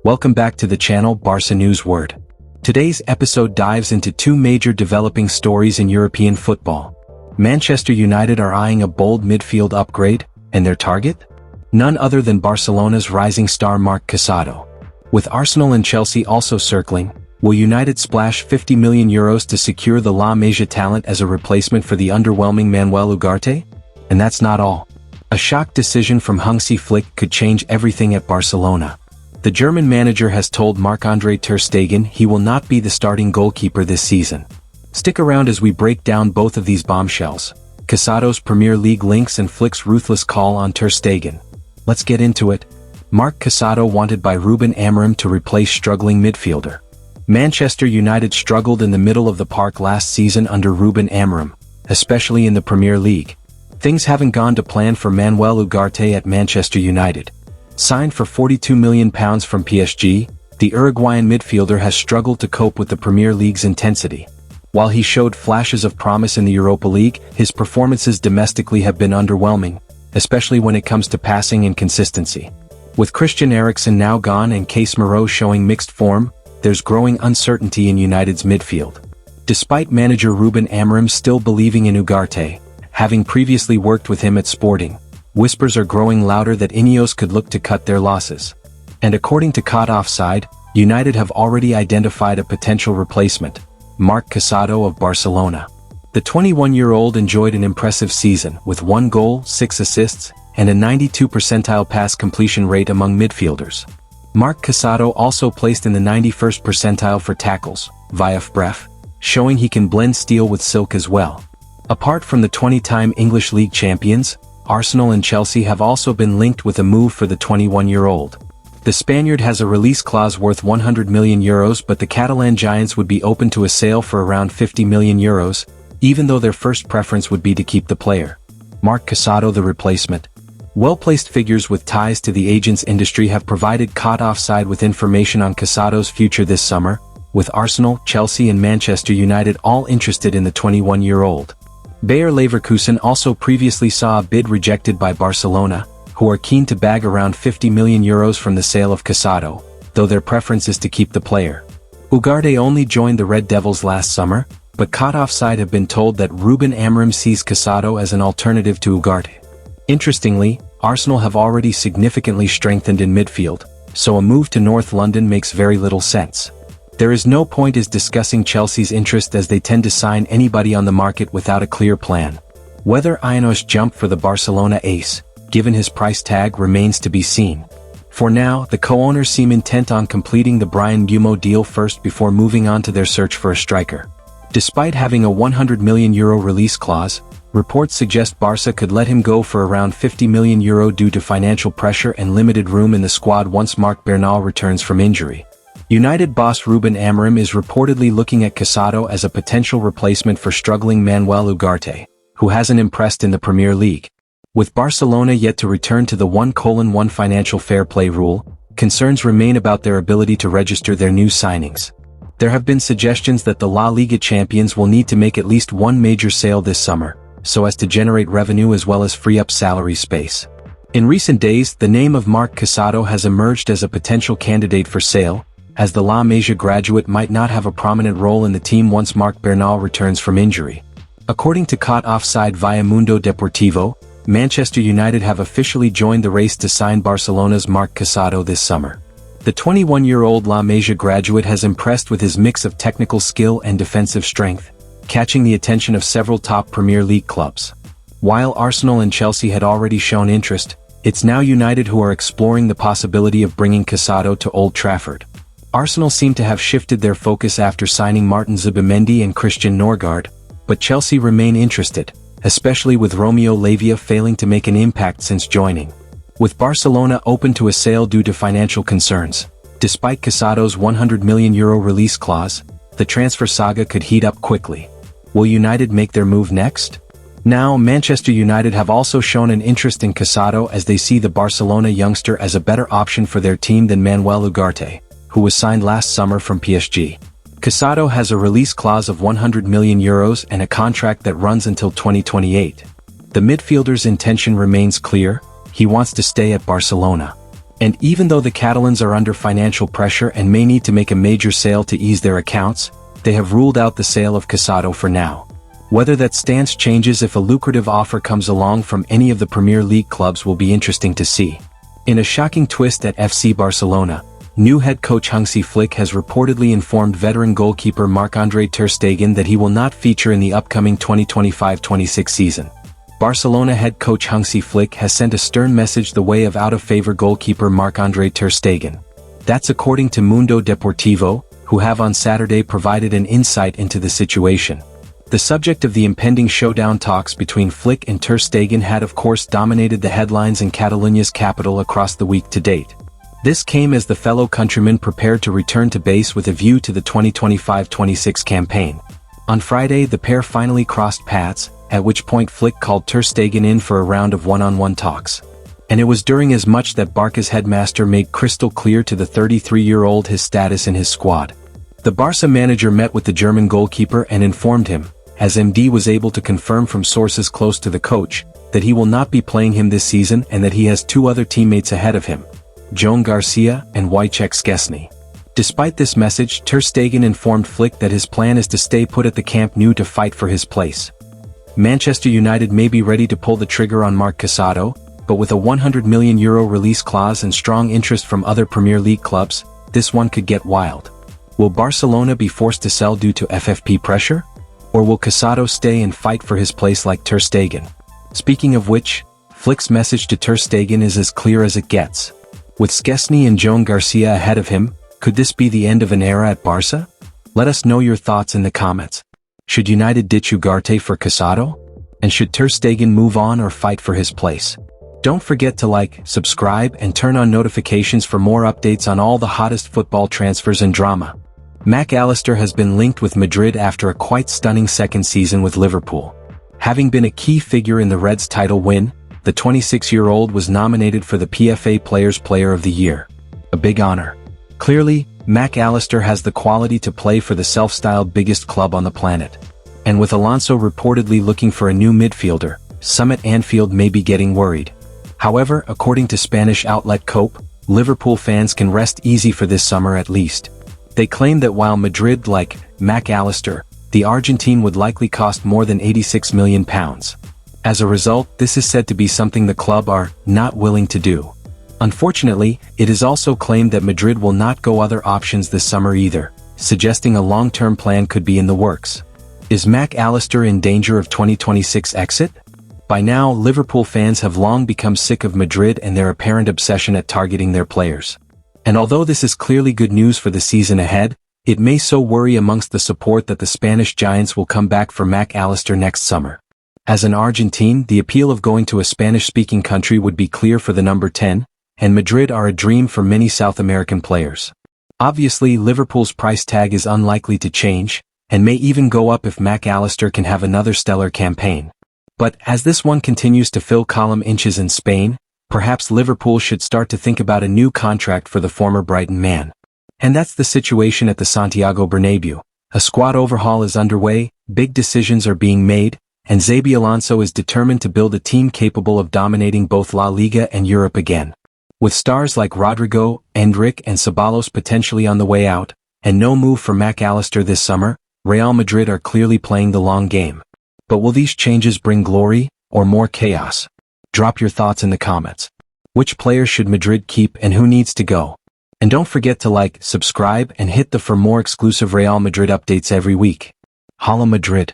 Welcome back to the channel Barca News Word. Today's episode dives into two major developing stories in European football. Manchester United are eyeing a bold midfield upgrade, and their target? None other than Barcelona's rising star Marc Casado. With Arsenal and Chelsea also circling, will United splash €50 million to secure the La Masia talent as a replacement for the underwhelming Manuel Ugarte? And that's not all. A shock decision from Hansi Flick could change everything at Barcelona. The German manager has told Marc-Andre Ter Stegen he will not be the starting goalkeeper this season. Stick around as we break down both of these bombshells, Casado's Premier League links and Flick's ruthless call on Ter Stegen. Let's get into it. Marc Casado wanted by Ruben Amorim to replace struggling midfielder. Manchester United struggled in the middle of the park last season under Ruben Amorim, especially in the Premier League. Things haven't gone to plan for Manuel Ugarte at Manchester United. Signed for £42 million from PSG, the Uruguayan midfielder has struggled to cope with the Premier League's intensity. While he showed flashes of promise in the Europa League, his performances domestically have been underwhelming, especially when it comes to passing and consistency. With Christian Eriksen now gone and Casemiro showing mixed form, there's growing uncertainty in United's midfield. Despite manager Ruben Amorim still believing in Ugarte, having previously worked with him at Sporting, whispers are growing louder that Ineos could look to cut their losses. And according to Caught Offside, United have already identified a potential replacement, Marc Casado of Barcelona. The 21-year-old enjoyed an impressive season with 1 goal, 6 assists, and a 92 percentile pass completion rate among midfielders. Marc Casado also placed in the 91st percentile for tackles, via FBref, showing he can blend steel with silk as well. Apart from the 20-time English League champions, Arsenal and Chelsea have also been linked with a move for the 21-year-old. The Spaniard has a release clause worth €100 million, but the Catalan giants would be open to a sale for around €50 million, even though their first preference would be to keep the player. Marc Casado the replacement. Well-placed figures with ties to the agents industry have provided Caught Offside with information on Casado's future this summer, with Arsenal, Chelsea and Manchester United all interested in the 21-year-old. Bayer Leverkusen also previously saw a bid rejected by Barcelona, who are keen to bag around €50 million from the sale of Casado, though their preference is to keep the player. Ugarte only joined the Red Devils last summer, but Caught Offside have been told that Ruben Amorim sees Casado as an alternative to Ugarte. Interestingly, Arsenal have already significantly strengthened in midfield, so a move to North London makes very little sense. There is no point in discussing Chelsea's interest as they tend to sign anybody on the market without a clear plan. Whether Ineos jump for the Barcelona ace, given his price tag, remains to be seen. For now, the co-owners seem intent on completing the Bryan Mbeumo deal first before moving on to their search for a striker. Despite having a €100 million release clause, reports suggest Barca could let him go for around €50 million due to financial pressure and limited room in the squad once Marc Bernal returns from injury. United boss Ruben Amorim is reportedly looking at Casado as a potential replacement for struggling Manuel Ugarte, who hasn't impressed in the Premier League. With Barcelona yet to return to the 1:1 financial fair play rule, concerns remain about their ability to register their new signings. There have been suggestions that the La Liga champions will need to make at least one major sale this summer, so as to generate revenue as well as free up salary space. In recent days, the name of Marc Casado has emerged as a potential candidate for sale, as the La Masia graduate might not have a prominent role in the team once Marc Bernal returns from injury. According to Caught Offside via Mundo Deportivo, Manchester United have officially joined the race to sign Barcelona's Marc Casado this summer. The 21-year-old La Masia graduate has impressed with his mix of technical skill and defensive strength, catching the attention of several top Premier League clubs. While Arsenal and Chelsea had already shown interest, it's now United who are exploring the possibility of bringing Casado to Old Trafford. Arsenal seem to have shifted their focus after signing Martin Zubimendi and Christian Norgard, but Chelsea remain interested, especially with Romeo Lavia failing to make an impact since joining. With Barcelona open to a sale due to financial concerns, despite Casado's €100 million release clause, the transfer saga could heat up quickly. Will United make their move next? Now, Manchester United have also shown an interest in Casado as they see the Barcelona youngster as a better option for their team than Manuel Ugarte, who was signed last summer from PSG. Casado has a release clause of €100 million and a contract that runs until 2028. The midfielder's intention remains clear: he wants to stay at Barcelona. And even though the Catalans are under financial pressure and may need to make a major sale to ease their accounts, they have ruled out the sale of Casado for now. Whether that stance changes if a lucrative offer comes along from any of the Premier League clubs will be interesting to see. In a shocking twist at FC Barcelona, new head coach Hansi Flick has reportedly informed veteran goalkeeper Marc-Andre Ter Stegen that he will not feature in the upcoming 2025-26 season. Barcelona head coach Hansi Flick has sent a stern message the way of out-of-favor goalkeeper Marc-Andre Ter Stegen. That's according to Mundo Deportivo, who have on Saturday provided an insight into the situation. The subject of the impending showdown talks between Flick and Ter Stegen had of course dominated the headlines in Catalonia's capital across the week to date. This came as the fellow countryman prepared to return to base with a view to the 2025-26 campaign. On Friday the pair finally crossed paths, at which point Flick called Ter Stegen in for a round of one-on-one talks. And it was during as much that Barca's headmaster made crystal clear to the 33-year-old his status in his squad. The Barca manager met with the German goalkeeper and informed him, as MD was able to confirm from sources close to the coach, that he will not be playing him this season and that he has two other teammates ahead of him, Garcia and Wojciech Szczesny. Despite this message, Ter Stegen informed Flick that his plan is to stay put at the Camp Nou to fight for his place. Manchester United may be ready to pull the trigger on Marc Casado, but with a €100 million release clause and strong interest from other Premier League clubs, this one could get wild. Will Barcelona be forced to sell due to FFP pressure? Or will Casado stay and fight for his place like Ter Stegen? Speaking of which, Flick's message to Ter Stegen is as clear as it gets. With Szczesny and Garcia ahead of him, could this be the end of an era at Barca? Let us know your thoughts in the comments. Should United ditch Ugarte for Casado? And should Ter Stegen move on or fight for his place? Don't forget to like, subscribe and turn on notifications for more updates on all the hottest football transfers and drama. Mac Allister has been linked with Madrid after a quite stunning second season with Liverpool. Having been a key figure in the Reds' title win, the 26-year-old was nominated for the PFA Players' Player of the Year. A big honor. Clearly, Mac Allister has the quality to play for the self-styled biggest club on the planet. And with Alonso reportedly looking for a new midfielder, some at Anfield may be getting worried. However, according to Spanish outlet Cope, Liverpool fans can rest easy for this summer at least. They claim that while Madrid like Mac Allister, the Argentine would likely cost more than £86 million. As a result, this is said to be something the club are not willing to do. Unfortunately, it is also claimed that Madrid will not go other options this summer either, suggesting a long-term plan could be in the works. Is Mac Allister in danger of 2026 exit? By now, Liverpool fans have long become sick of Madrid and their apparent obsession at targeting their players. And although this is clearly good news for the season ahead, it may sow worry amongst the support that the Spanish giants will come back for Mac Allister next summer. As an Argentine, the appeal of going to a Spanish-speaking country would be clear for the number 10, and Madrid are a dream for many South American players. Obviously, Liverpool's price tag is unlikely to change, and may even go up if Mac Allister can have another stellar campaign. But as this one continues to fill column inches in Spain, perhaps Liverpool should start to think about a new contract for the former Brighton man. And that's the situation at the Santiago Bernabéu. A squad overhaul is underway, big decisions are being made, and Xabi Alonso is determined to build a team capable of dominating both La Liga and Europe again. With stars like Rodrigo, Endrick and Ceballos potentially on the way out, and no move for Mac Allister this summer, Real Madrid are clearly playing the long game. But will these changes bring glory, or more chaos? Drop your thoughts in the comments. Which players should Madrid keep and who needs to go? And don't forget to like, subscribe and hit the for more exclusive Real Madrid updates every week. Hala Madrid.